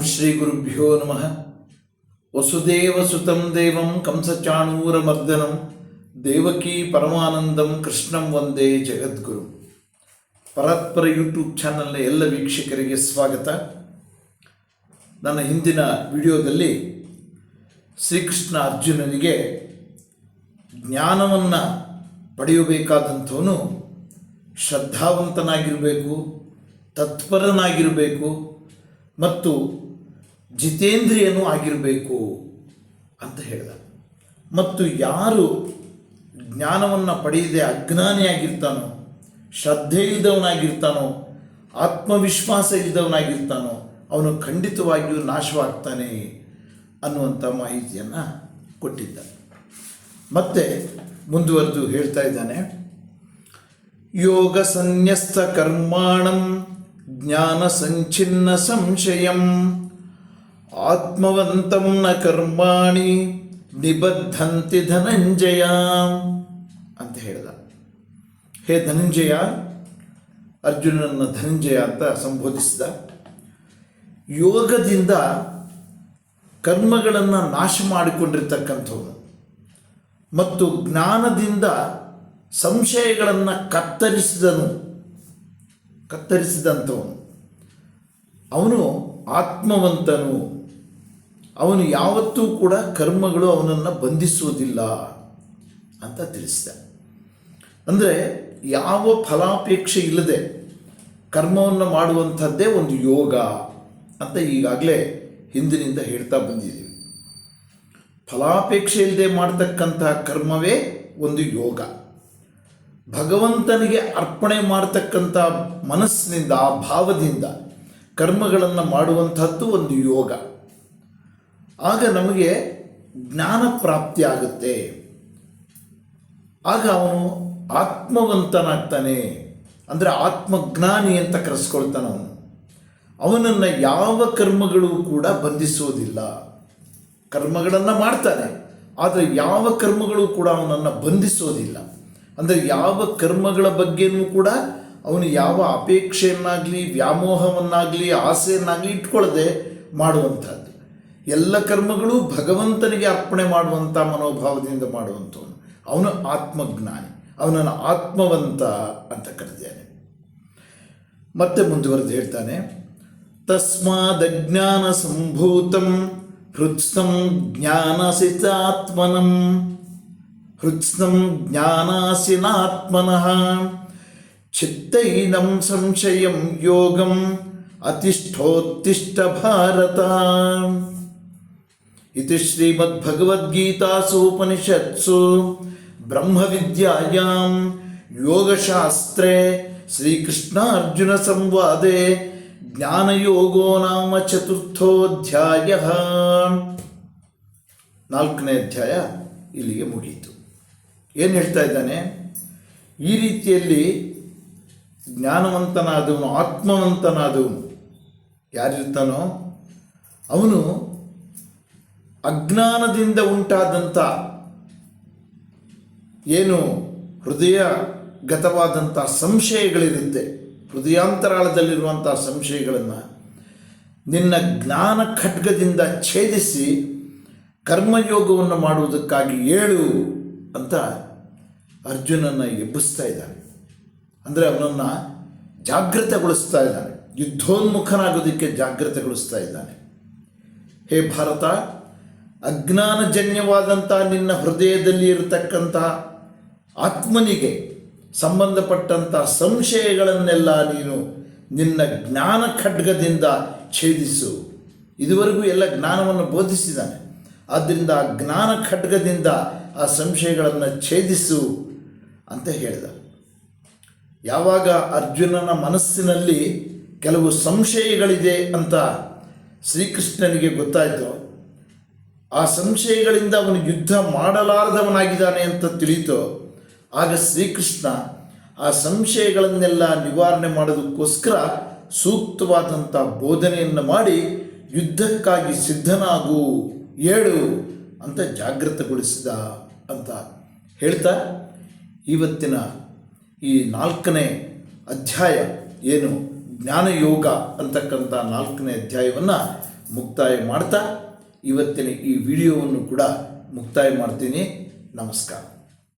ಶ್ರೀ ಗುರುಭ್ಯೋ ನಮಃ. ವಸುದೇವಸುತಂ ದೇವಂ ಕಂಸಚಾಣೂರಮರ್ದನಂ ದೇವಕೀ ಪರಮಾನಂದಂ ಕೃಷ್ಣಂ ವಂದೇ ಜಗದ್ಗುರು. ಪರಾತ್ಪರ ಯೂಟ್ಯೂಬ್ ಚಾನಲ್ನ ಎಲ್ಲ ವೀಕ್ಷಕರಿಗೆ ಸ್ವಾಗತ. ನನ್ನ ಹಿಂದಿನ ವಿಡಿಯೋದಲ್ಲಿ ಶ್ರೀಕೃಷ್ಣ ಅರ್ಜುನನಿಗೆ ಜ್ಞಾನವನ್ನು ಪಡೆಯಬೇಕಾದಂಥವನು ಶ್ರದ್ಧಾವಂತನಾಗಿರಬೇಕು, ತತ್ಪರನಾಗಿರಬೇಕು ಮತ್ತು ಜಿತೇಂದ್ರಿಯನೂ ಆಗಿರಬೇಕು ಅಂತ ಹೇಳಿದ. ಮತ್ತು ಯಾರು ಜ್ಞಾನವನ್ನು ಪಡೆಯದೆ ಅಜ್ಞಾನಿಯಾಗಿರ್ತಾನೋ, ಶ್ರದ್ಧೆ ಇಲ್ಲದವನಾಗಿರ್ತಾನೋ, ಆತ್ಮವಿಶ್ವಾಸ ಇಲ್ಲದವನಾಗಿರ್ತಾನೋ ಅವನು ಖಂಡಿತವಾಗಿಯೂ ನಾಶವಾಗ್ತಾನೆ ಅನ್ನುವಂಥ ಮಾಹಿತಿಯನ್ನು ಕೊಟ್ಟಿದ್ದ. ಮತ್ತೆ ಮುಂದುವರೆದು ಹೇಳ್ತಾ ಇದ್ದಾನೆ, ಯೋಗ ಸನ್ಯಸ್ತ ಕರ್ಮಾಣಂ ಜ್ಞಾನ ಸಂಚಿನ್ನ ಸಂಶಯಂ ಆತ್ಮವಂತಂ ನ ಕರ್ಮಾಣಿ ನಿಬದ್ಧಂತಿ ಧನಂಜಯ ಅಂತ ಹೇಳಿದ. ಹೇ ಧನಂಜಯ, ಅರ್ಜುನನ ಧನಂಜಯ ಅಂತ ಸಂಬೋಧಿಸಿದ. ಯೋಗದಿಂದ ಕರ್ಮಗಳನ್ನು ನಾಶ ಮಾಡಿಕೊಂಡಿರ್ತಕ್ಕಂಥವನು ಮತ್ತು ಜ್ಞಾನದಿಂದ ಸಂಶಯಗಳನ್ನು ಕತ್ತರಿಸಿದಂಥವನು ಅವನು ಆತ್ಮವಂತನು. ಅವನು ಯಾವತ್ತೂ ಕೂಡ ಕರ್ಮಗಳು ಅವನನ್ನು ಬಂಧಿಸುವುದಿಲ್ಲ ಅಂತ ತಿಳಿಸಿದ. ಅಂದರೆ ಯಾವ ಫಲಾಪೇಕ್ಷೆ ಇಲ್ಲದೆ ಕರ್ಮವನ್ನು ಮಾಡುವಂಥದ್ದೇ ಒಂದು ಯೋಗ ಅಂತ ಈಗಾಗಲೇ ಹಿಂದಿನಿಂದ ಹೇಳ್ತಾ ಬಂದಿದ್ದೀವಿ. ಫಲಾಪೇಕ್ಷೆ ಇಲ್ಲದೆ ಮಾಡ್ತಕ್ಕಂತಹ ಕರ್ಮವೇ ಒಂದು ಯೋಗ. ಭಗವಂತನಿಗೆ ಅರ್ಪಣೆ ಮಾಡತಕ್ಕಂಥ ಮನಸ್ಸಿನಿಂದ, ಆ ಭಾವದಿಂದ ಕರ್ಮಗಳನ್ನು ಮಾಡುವಂಥದ್ದು ಒಂದು ಯೋಗ. ಆಗ ನಮಗೆ ಜ್ಞಾನ ಪ್ರಾಪ್ತಿ ಆಗುತ್ತೆ. ಆಗ ಅವನು ಆತ್ಮವಂತನಾಗ್ತಾನೆ, ಅಂದರೆ ಆತ್ಮಜ್ಞಾನಿ ಅಂತ ಕರೆಸ್ಕೊಳ್ತಾನೆ. ಅವನನ್ನು ಯಾವ ಕರ್ಮಗಳು ಕೂಡ ಬಂಧಿಸೋದಿಲ್ಲ. ಕರ್ಮಗಳನ್ನು ಮಾಡ್ತಾನೆ, ಆದರೆ ಯಾವ ಕರ್ಮಗಳು ಕೂಡ ಅವನನ್ನು ಬಂಧಿಸೋದಿಲ್ಲ. ಅಂದರೆ ಯಾವ ಕರ್ಮಗಳ ಬಗ್ಗೆನೂ ಕೂಡ ಅವನು ಯಾವ ಅಪೇಕ್ಷೆಯನ್ನಾಗಲಿ, ವ್ಯಾಮೋಹವನ್ನಾಗಲಿ, ಆಸೆಯನ್ನಾಗಲಿ ಇಟ್ಕೊಳ್ಳದೆ ಮಾಡುವಂಥದ್ದು. ಎಲ್ಲ ಕರ್ಮಗಳು ಭಗವಂತನಿಗೆ ಅರ್ಪಣೆ ಮಾಡುವಂಥ ಮನೋಭಾವದಿಂದ ಮಾಡುವಂಥವನು. ಅವನು ಆತ್ಮಜ್ಞಾನಿ, ಅವನನ್ನು ಆತ್ಮವಂತ ಅಂತ ಕರೆದಿದ್ದಾನೆ. ಮತ್ತೆ ಮುಂದುವರೆದು ಹೇಳ್ತಾನೆ, ತಸ್ಮಾದಜ್ಞಾನ ಸಂಭೂತಂ ಹೃತ್ಸ್ಥಂ ಜ್ಞಾನಸಿತಾತ್ಮನಂ ಹೃತ್ಸ್ಥಂ ಜ್ಞಾನಾಸಿನಾತ್ಮನಃ ಚಿತ್ತೈನಂ ಸಂಶಯಂ ಯೋಗಂ ಅತಿಷ್ಠೋತ್ತಿಷ್ಠ ಭಾರತ. ಇತಿ ಶ್ರೀಮದ್ಭಗವದ್ಗೀತಾಸು ಉಪನಿಷತ್ಸು ಬ್ರಹ್ಮವಿದ್ಯಾಯಾಂ ಯೋಗಶಾಸ್ತ್ರೇ ಶ್ರೀಕೃಷ್ಣಾರ್ಜುನ ಸಂವಾದೆ ಜ್ಞಾನಯೋಗೋ ನಾಮ ಚತುರ್ಥೋಧ್ಯಾಯ. 4ನೇ ಅಧ್ಯಾಯ ಇಲ್ಲಿಗೆ ಮುಗಿಯಿತು. ಏನು ಹೇಳ್ತಾ ಇದ್ದಾನೆ? ಈ ರೀತಿಯಲ್ಲಿ ಜ್ಞಾನವಂತನಾದವನು, ಆತ್ಮವಂತನಾದವನು ಯಾರಿರ್ತಾನೋ ಅವನು ಅಜ್ಞಾನದಿಂದ ಉಂಟಾದಂಥ ಏನು ಹೃದಯಗತವಾದಂಥ ಸಂಶಯಗಳಿರುತ್ತೆ, ಹೃದಯಾಂತರಾಳದಲ್ಲಿರುವಂಥ ಸಂಶಯಗಳನ್ನು ನಿನ್ನ ಜ್ಞಾನ ಖಡ್ಗದಿಂದ ಛೇದಿಸಿ ಕರ್ಮಯೋಗವನ್ನು ಮಾಡುವುದಕ್ಕಾಗಿ ಏಳು ಅಂತ ಅರ್ಜುನನ್ನು ಎಬ್ಬಿಸ್ತಾ ಇದ್ದಾನೆ. ಅಂದರೆ ಅವನನ್ನು ಜಾಗೃತಗೊಳಿಸ್ತಾ ಇದ್ದಾನೆ, ಯುದ್ಧೋನ್ಮುಖನಾಗೋದಕ್ಕೆ ಜಾಗೃತಗೊಳಿಸ್ತಾ ಇದ್ದಾನೆ. ಹೇ ಭಾರತ, ಅಜ್ಞಾನಜನ್ಯವಾದಂಥ ನಿನ್ನ ಹೃದಯದಲ್ಲಿ ಇರತಕ್ಕಂಥ ಆತ್ಮನಿಗೆ ಸಂಬಂಧಪಟ್ಟಂಥ ಸಂಶಯಗಳನ್ನೆಲ್ಲ ನೀನು ನಿನ್ನ ಜ್ಞಾನ ಖಡ್ಗದಿಂದ ಛೇದಿಸು. ಇದುವರೆಗೂ ಎಲ್ಲ ಜ್ಞಾನವನ್ನು ಬೋಧಿಸಿದ್ದಾನೆ. ಆದ್ದರಿಂದ ಆ ಜ್ಞಾನ ಖಡ್ಗದಿಂದ ಆ ಸಂಶಯಗಳನ್ನು ಛೇದಿಸು ಅಂತ ಹೇಳಿದ. ಯಾವಾಗ ಅರ್ಜುನನ ಮನಸ್ಸಿನಲ್ಲಿ ಕೆಲವು ಸಂಶಯಗಳಿದೆ ಅಂತ ಶ್ರೀಕೃಷ್ಣನಿಗೆ ಗೊತ್ತಾಯಿತು, ಆ ಸಂಶಯಗಳಿಂದ ಅವನು ಯುದ್ಧ ಮಾಡಲಾರದವನಾಗಿದ್ದಾನೆ ಅಂತ ತಿಳಿಯಿತು, ಆಗ ಶ್ರೀಕೃಷ್ಣ ಆ ಸಂಶಯಗಳನ್ನೆಲ್ಲ ನಿವಾರಣೆ ಮಾಡೋದಕ್ಕೋಸ್ಕರ ಸೂಕ್ತವಾದಂಥ ಬೋಧನೆಯನ್ನು ಮಾಡಿ ಯುದ್ಧಕ್ಕಾಗಿ ಸಿದ್ಧನಾಗು, ಏಳು ಅಂತ ಜಾಗೃತಗೊಳಿಸಿದ ಅಂತ ಹೇಳ್ತಾ ಇವತ್ತಿನ ಈ 4ನೇ ಅಧ್ಯಾಯ ಏನು ಜ್ಞಾನಯೋಗ ಅಂತಕ್ಕಂಥ 4ನೇ ಅಧ್ಯಾಯವನ್ನು ಮುಕ್ತಾಯ ಮಾಡ್ತಾ ಇವತ್ತಿನ ಈ ವಿಡಿಯೋವನ್ನು ಕೂಡ ಮುಕ್ತಾಯ ಮಾಡ್ತೀನಿ. ನಮಸ್ಕಾರ.